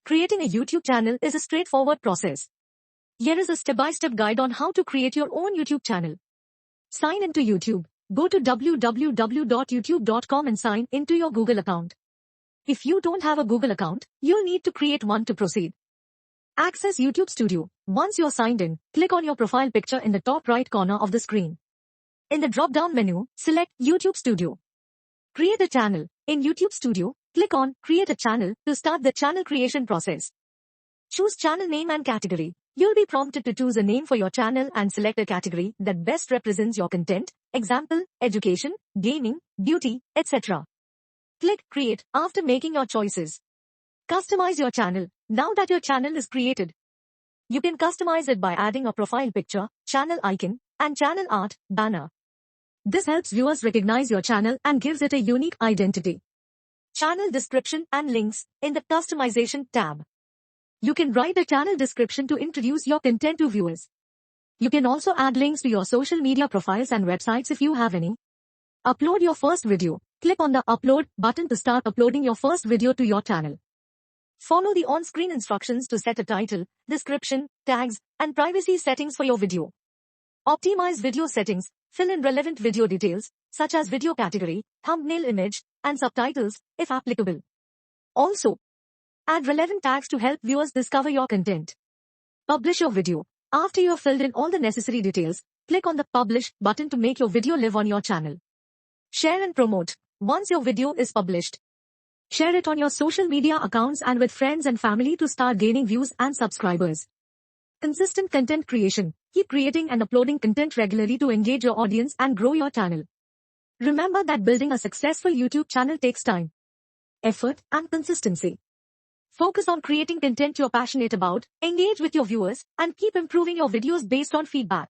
Creating a YouTube channel is a straightforward process. Here is a step-by-step guide on how to create your own YouTube channel. Sign into YouTube. Go to www.youtube.com and sign into your Google account. If you don't have a Google account, you'll need to create one to proceed. Access YouTube Studio. Once you're signed in, click on your profile picture in the top right corner of the screen. In the drop-down menu, select YouTube Studio. Create a channel. In YouTube Studio, click on Create a Channel to start the channel creation process. Choose channel name and category. You'll be prompted to choose a name for your channel and select a category that best represents your content, example, education, gaming, beauty, etc. Click Create after making your choices. Customize your channel. Now that your channel is created, you can customize it by adding a profile picture, channel icon, and channel art, banner. This helps viewers recognize your channel and gives it a unique identity. Channel description and links in the Customization tab. You can write a channel description to introduce your content to viewers. You can also add links to your social media profiles and websites if you have any. Upload your first video. Click on the Upload button to start uploading your first video to your channel. Follow the on-screen instructions to set a title, description, tags, and privacy settings for your video. Optimize video settings. Fill in relevant video details, such as video category, thumbnail image, and subtitles, if applicable. Also, add relevant tags to help viewers discover your content. Publish your video. After you have filled in all the necessary details, click on the Publish button to make your video live on your channel. Share and promote. Once your video is published, share it on your social media accounts and with friends and family to start gaining views and subscribers. Consistent content creation. Keep creating and uploading content regularly to engage your audience and grow your channel. Remember that building a successful YouTube channel takes time, effort, and consistency. Focus on creating content you're passionate about, engage with your viewers, and keep improving your videos based on feedback.